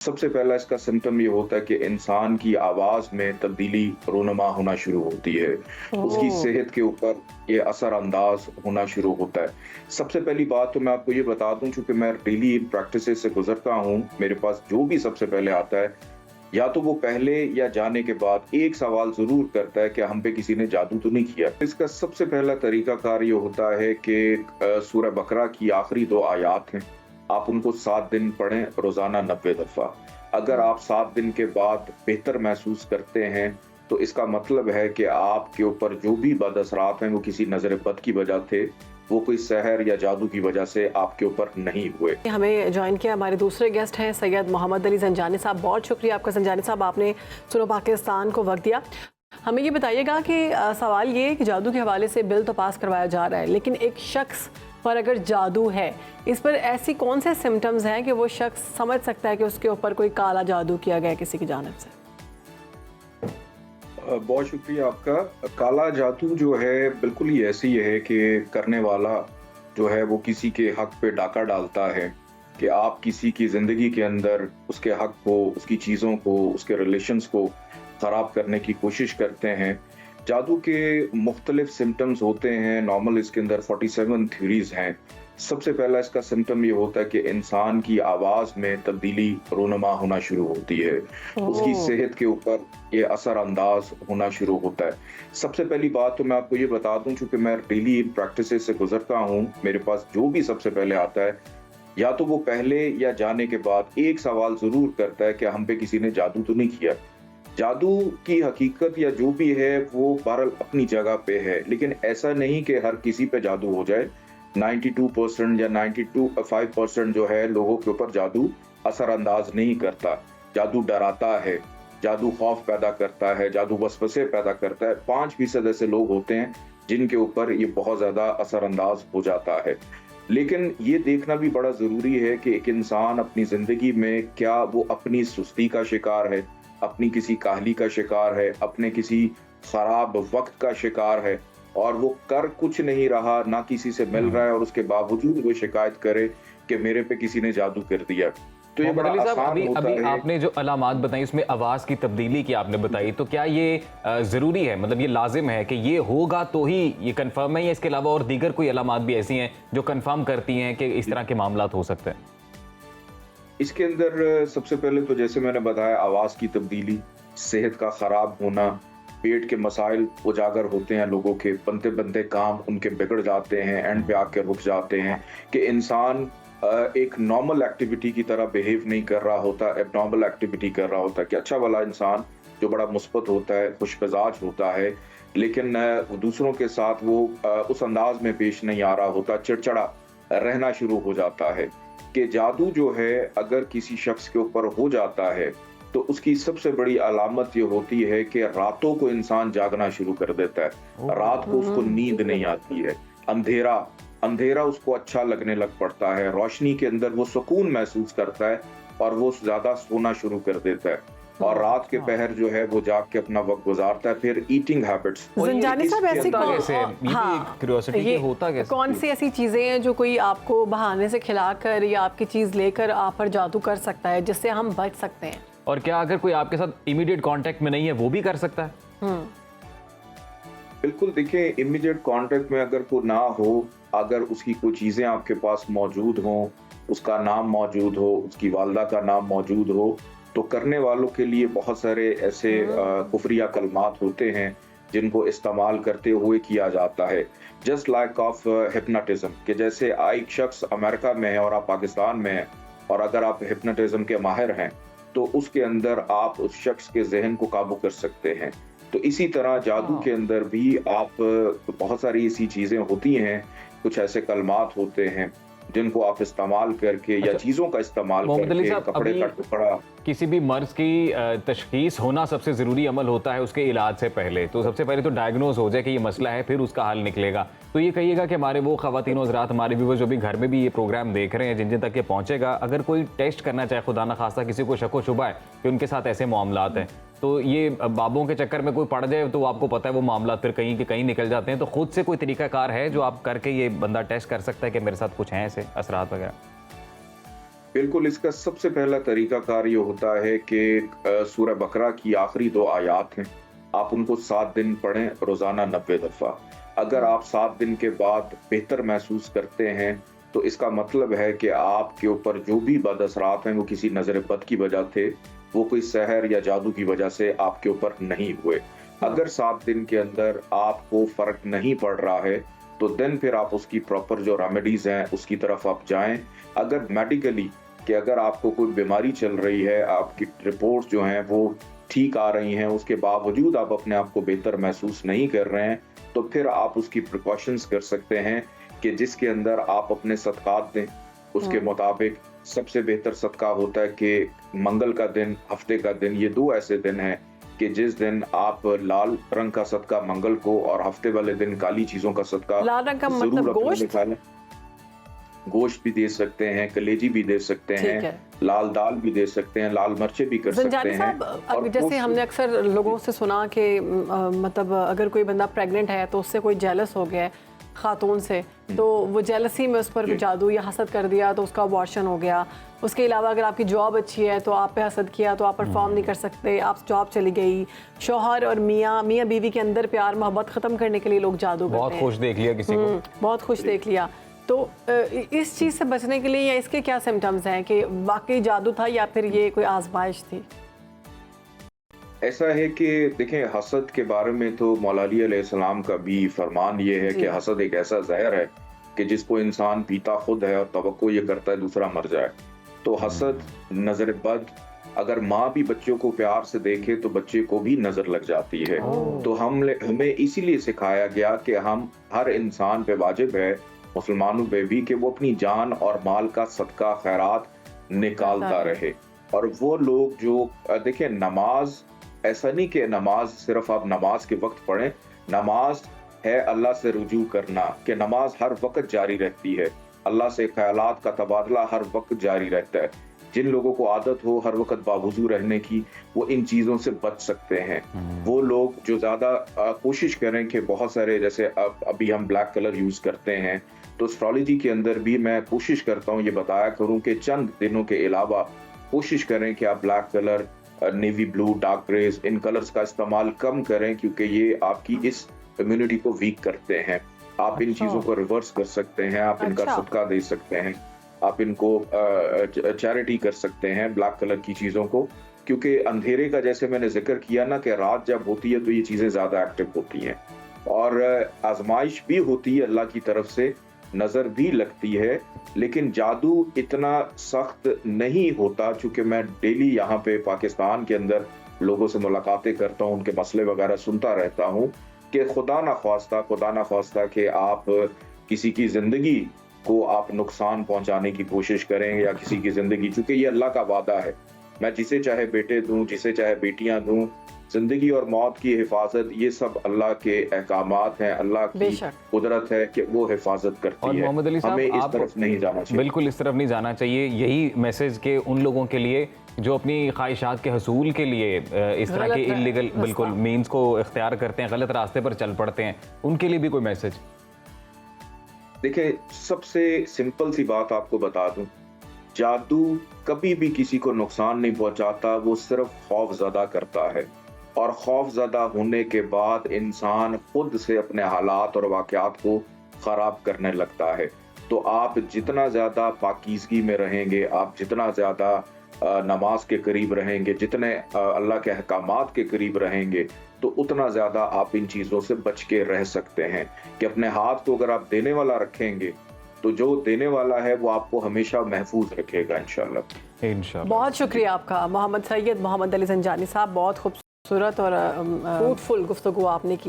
सबसे पहला इसका सिम्पटम ये होता है कि इंसान की आवाज़ में तब्दीली रोनुमा होना शुरू होती है। उसकी ओह! सेहत के ऊपर ये असर-अंदाज़ होना शुरू होता है। सबसे पहली बात तो मैं आपको ये बता दूँ, चूँकि मैं डेली इन प्रैक्टिसेज़ से गुज़रता हूँ, मेरे पास जो भी सबसे पहले आता है, या तो वो पहले या जाने के बाद एक सवाल ज़रूर करता है कि हम पे किसी ने जादू तो नहीं किया। इसका सबसे पहला तरीक़ाकार ये होता है कि सूरह बकरा की आखिरी 2 आयात हैं, आप उनको 7 दिन पढ़ें, रोज़ाना 90 दफ़ा। अगर आप 7 दिन के बाद बेहतर महसूस करते हैं, तो इसका मतलब है कि आपके ऊपर जो भी बद असरात हैं, वो किसी नज़र बद की वजह थे, वो कोई सहर या जादू की वजह से आपके ऊपर नहीं हुए। हमें जॉइन किया हमारे दूसरे गेस्ट हैं सैयद मोहम्मद अली ज़ंजानी साहब। बहुत शुक्रिया आपका ज़ंजानी साहब, आपने सुनो पाकिस्तान को वक्त दिया। हमें ये बताइएगा कि सवाल ये है कि जादू के हवाले से बिल तो पास करवाया जा रहा है, लेकिन एक शख्स पर अगर जादू है, इस पर ऐसी कौन से सिम्टम्स हैं कि वो शख्स समझ सकता है कि उसके ऊपर कोई काला जादू किया गया है किसी की जानिब से? बहुत शुक्रिया आपका। काला जादू जो है बिल्कुल ही ऐसी है कि करने वाला जो है वो किसी के हक पे डाका डालता है कि आप किसी की ज़िंदगी के अंदर उसके हक को, उसकी चीज़ों को, उसके रिलेशंस को ख़राब करने की कोशिश करते हैं। जादू के मुख्तलिफ सिम्टम्स होते हैं, नॉर्मल इसके अंदर 47 थ्योरीज हैं। सबसे पहला इसका सिम्टम ये होता है कि इंसान की आवाज़ में तब्दीली रोनुमा होना शुरू होती है, उसकी ओह! सेहत के ऊपर ये असर-अंदाज़ होना शुरू होता है। सबसे पहली बात तो मैं आपको ये बता दूँ, चूँकि मैं डेली इन प्रैक्टिसेज़ से गुज़रता हूँ, मेरे पास जो भी सबसे पहले आता है, या तो वो पहले या जाने के बाद एक सवाल ज़रूर करता है कि हम पे किसी ने जादू तो नहीं किया। जादू की हकीकत या जो भी है वो बहरहाल अपनी जगह पे है, लेकिन ऐसा नहीं कि हर किसी पे जादू हो जाए। 92% या 5% जो है लोगों के ऊपर जादू असर-अंदाज़ नहीं करता। जादू डराता है, जादू खौफ पैदा करता है, जादू वसवसे पैदा करता है। 5% ऐसे लोग होते हैं जिनके ऊपर ये बहुत ज़्यादा असर-अंदाज़ हो जाता है। लेकिन ये देखना भी बड़ा ज़रूरी है कि एक इंसान अपनी ज़िंदगी में क्या वो अपनी सुस्ती का शिकार है, अपनी किसी काहली का शिकार है, अपने किसी खराब वक़्त का शिकार है, और वो कर कुछ नहीं रहा, ना किसी से मिल रहा है, और उसके बावजूद वो शिकायत करे कि मेरे पे किसी ने जादू कर दिया। तो ये मोहम्मद बड़ा अली साहब, आसान अभी होता अभी है। आपने जो अलामात बताई उसमें आवाज़ की तब्दीली की आपने बताई, तो क्या ये ज़रूरी है, मतलब ये लाजिम है कि ये होगा तो ही ये कंफर्म है, या इसके अलावा और दीगर कोई अलामात भी ऐसी हैं जो कंफर्म करती हैं कि इस तरह के मामलात हो सकते हैं? इसके अंदर सबसे पहले तो जैसे मैंने बताया, आवाज़ की तब्दीली, सेहत का ख़राब होना, पेट के मसाइल उजागर होते हैं लोगों के, बनते-बनते काम उनके बिगड़ जाते हैं, एंड पे आके रुक जाते हैं कि इंसान एक नॉर्मल एक्टिविटी की तरह बिहेव नहीं कर रहा होता, एबनॉर्मल एक्टिविटी कर रहा होता है, कि अच्छा वाला इंसान जो बड़ा मुस्बत होता है, खुशमिजाज होता है, लेकिन दूसरों के साथ वो उस अंदाज में पेश नहीं आ रहा होता, चिड़चिड़ा रहना शुरू हो जाता है। कि जादू जो है अगर किसी शख्स के ऊपर हो जाता है, तो उसकी सबसे बड़ी अलामत ये होती है कि रातों को इंसान जागना शुरू कर देता है, रात को उसको नींद नहीं आती है, अंधेरा अंधेरा उसको अच्छा लगने लग पड़ता है, रोशनी के अंदर वो सुकून महसूस करता है और वो ज़्यादा सोना शुरू कर देता है, और रात के पहर जो है वो जाग के अपना वक्त गुजारता है। फिर ईटिंग हैबिट्स, ज़ंजानी साहब, ऐसी होता कैसे है? ये भी एक क्यूरियोसिटी कि होता कैसे? कौन सी ऐसी चीज़ें हैं जो कोई आपको बहाने से खिलाकर या आपकी चीज़ लेकर आप पर जादू कर सकता है, जिससे हम बच सकते हैं? और क्या अगर कोई आपके साथ इमीडिएट कांटेक्ट में नहीं है वो भी कर सकता है? बिल्कुल, देखिए, इमीडिएट कांटेक्ट में अगर कोई ना हो, अगर उसकी कोई चीज़ें आपके पास मौजूद हों, उसका नाम मौजूद हो, उसकी वालदा का नाम मौजूद हो, तो करने वालों के लिए बहुत सारे ऐसे कुफरिया कलमात होते हैं जिनको इस्तेमाल करते हुए किया जाता है। जस्ट लाइक ऑफ हिप्नोटिज्म, कि जैसे एक शख्स अमेरिका में है और आप पाकिस्तान में हैं, और अगर आप हिप्नोटिज्म के माहिर हैं, तो उसके अंदर आप उस शख्स के ज़हन को काबू कर सकते हैं। तो इसी तरह जादू के अंदर भी आप बहुत सारी ऐसी चीज़ें होती हैं, कुछ ऐसे कलमात होते हैं जिनको आप इस्तेमाल करके या चीज़ों का इस्तेमाल मोहम्मद अली करके, साहब, कपड़े अभी का टुकड़ा। किसी भी मर्ज की तशखीस होना सबसे ज़रूरी अमल होता है उसके इलाज से पहले। तो सबसे पहले तो डायग्नोज हो जाए कि ये मसला है, फिर उसका हल निकलेगा। तो ये कहिएगा कि हमारे वो ख़वातीन और हज़रात, हमारे व्यूअर्स जो भी घर में भी ये प्रोग्राम देख रहे हैं, जिन जिन तक ये पहुँचेगा, अगर कोई टेस्ट करना चाहे, खुदा न खास्ता किसी को शक व शुबा है कि उनके साथ ऐसे मामलात हैं, तो ये बाबों के चक्कर में कोई पड़ जाए तो आपको पता है वो मामला फिर कहीं के कहीं निकल जाते हैं। तो खुद से कोई तरीकाकार है जो आप करके ये बंदा टेस्ट कर सकता है कि मेरे साथ कुछ हैं ऐसे असरात वगैरह? बिल्कुल, इसका सबसे पहला तरीकाकार ये होता है कि सूरह बकरा की आखिरी 2 आयात हैं, आप उनको 7 दिन पढ़ें, रोज़ाना 90 दफ़ा। अगर आप 7 दिन के बाद बेहतर महसूस करते हैं, तो इसका मतलब है कि आपके ऊपर जो भी बद असरात हैं, वो किसी नज़र बद की वजह थे, वो कोई सहर या जादू की वजह से आपके ऊपर नहीं हुए। अगर 7 दिन के अंदर आपको फ़र्क नहीं पड़ रहा है, तो देन फिर आप उसकी प्रॉपर जो रेमेडीज़ हैं, उसकी तरफ आप जाएँ। अगर मेडिकली कि अगर आपको कोई बीमारी चल रही है, आपकी रिपोर्ट्स जो हैं वो ठीक आ रही हैं, उसके बावजूद आप अपने आप को बेहतर महसूस नहीं कर रहे हैं, तो फिर आप उसकी प्रिकॉशंस कर सकते हैं कि जिसके अंदर आप अपने सदक़ात दें। उसके मुताबिक सबसे बेहतर सदका होता है कि मंगल का दिन, हफ्ते का दिन, ये 2 ऐसे दिन हैं कि जिस दिन आप लाल रंग का सदका मंगल को और हफ्ते वाले दिन काली चीज़ों का सदका लाल रंग का ज़रूर मतलब अपने गोश्त? निकालें। गोश्त भी दे सकते हैं, कलेजी भी दे सकते ठीक हैं, है। लाल दाल भी दे सकते हैं, लाल मिर्चें भी कर सकते ज़ंजानी हैं। साहब, और जैसे गोश्त- हमने अक्सर लोगों से सुना कि मतलब अगर कोई बंदा प्रेग्नेंट है तो उससे कोई जेलस हो गया है खातून से, तो वो जेलसी में उस पर जी। जादू या हसद कर दिया तो उसका अबॉर्शन हो गया। उसके अलावा अगर आपकी जॉब अच्छी है तो आप पे हसद किया तो आप परफॉर्म नहीं कर सकते, आप जॉब चली गई। शौहर और मियाँ बीवी के अंदर प्यार मोहब्बत ख़त्म करने के लिए लोग जादू करते बहुत हैं। खुश देख लिया किसी को। बहुत खुश देख लिया। तो इस चीज़ से बचने के लिए या इसके क्या सिम्टम्स हैं कि वाकई जादू था या फिर ये कोई आजमाइश थी? ऐसा है कि देखें, हसद के बारे में तो मौला अली अलैहिस्सलाम का भी फरमान ये है जी। कि हसद एक ऐसा जहर है कि जिसको इंसान पीता खुद है और तवक्को ये करता है दूसरा मर जाए। तो हसद, नजर बद, अगर माँ भी बच्चों को प्यार से देखे तो बच्चे को भी नजर लग जाती है। तो हमें इसीलिए सिखाया गया कि हम हर इंसान पे वाजिब है, मुसलमानों पे भी, कि वो अपनी जान और माल का सदका खैरात निकालता रहे। और वो लोग जो देखें, नमाज ऐसा नहीं कि नमाज सिर्फ आप नमाज के वक्त पढ़ें, नमाज है अल्लाह से रुजू करना, कि नमाज हर वक्त जारी रहती है, अल्लाह से ख्यालात का तबादला हर वक्त जारी रहता है। जिन लोगों को आदत हो हर वक्त बावजू रहने की, वो इन चीज़ों से बच सकते हैं। वो लोग जो ज़्यादा कोशिश करें कि बहुत सारे, जैसे अभी हम ब्लैक कलर यूज़ करते हैं, तो एस्ट्रोलॉजी के अंदर भी मैं कोशिश करता हूँ ये बताया करूँ कि चंद दिनों के अलावा कोशिश करें कि आप black colour, navy blue, dark greys, इन कलर्स का इस्तेमाल कम करें, क्योंकि ये आपकी इस इम्यूनिटी को वीक करते हैं। आप इन चीज़ों को रिवर्स कर सकते हैं, आप इनका सदका दे सकते हैं, आप इनको चैरिटी कर सकते हैं ब्लैक कलर की चीज़ों को, क्योंकि अंधेरे का, जैसे मैंने जिक्र किया ना, कि रात जब होती है तो ये चीज़ें ज़्यादा एक्टिव होती हैं और आजमाइश भी होती है अल्लाह की तरफ से, नज़र भी लगती है, लेकिन जादू इतना सख्त नहीं होता। चूँकि मैं डेली यहाँ पे पाकिस्तान के अंदर लोगों से मुलाकातें करता हूँ, उनके मसले वगैरह सुनता रहता हूँ, कि खुदा ना ख्वास्ता कि आप किसी की ज़िंदगी को आप नुकसान पहुँचाने की कोशिश करें, या किसी की ज़िंदगी, चूँकि ये अल्लाह का वादा है, मैं जिसे चाहे बेटे दूँ, जिसे चाहे बेटियाँ दूँ, जिंदगी और मौत की हिफाजत, ये सब अल्लाह के अहकामात हैं, अल्लाह की कुदरत है कि वो हिफाजत करती है। मोहम्मद अली साहब, हमें इस तरफ नहीं जाना चाहिए। बिल्कुल इस तरफ नहीं जाना चाहिए। यही मैसेज के उन लोगों के लिए जो अपनी ख्वाहिशात के हसूल के लिए इस तरह के इलीगल बिल्कुल मीन्स को इख्तियार करते हैं, गलत रास्ते पर चल पड़ते हैं, उनके लिए भी कोई मैसेज? देखिए, सबसे सिंपल सी बात आपको बता दूं, जादू कभी भी किसी को नुकसान नहीं पहुंचाता, वो सिर्फ खौफ ज़दा करता है, और खौफ ज़दा होने के बाद इंसान खुद से अपने हालात और वाक़यात को ख़राब करने लगता है। तो आप जितना ज़्यादा पाकीज़गी में रहेंगे, आप जितना ज़्यादा नमाज के करीब रहेंगे, जितने अल्लाह के अहकामात के करीब रहेंगे, तो उतना ज़्यादा आप इन चीज़ों से बच के रह सकते हैं। कि अपने हाथ को अगर आप देने वाला रखेंगे, तो जो देने वाला है वो आपको हमेशा महफूज रखेगा इंशाल्लाह। बहुत शुक्रिया आपका मोहम्मद सैयद मोहम्मद अली ज़ंजानी साहब, बहुत खूबसूरत और फ्रूटफुल गुफ्तगू आपने की।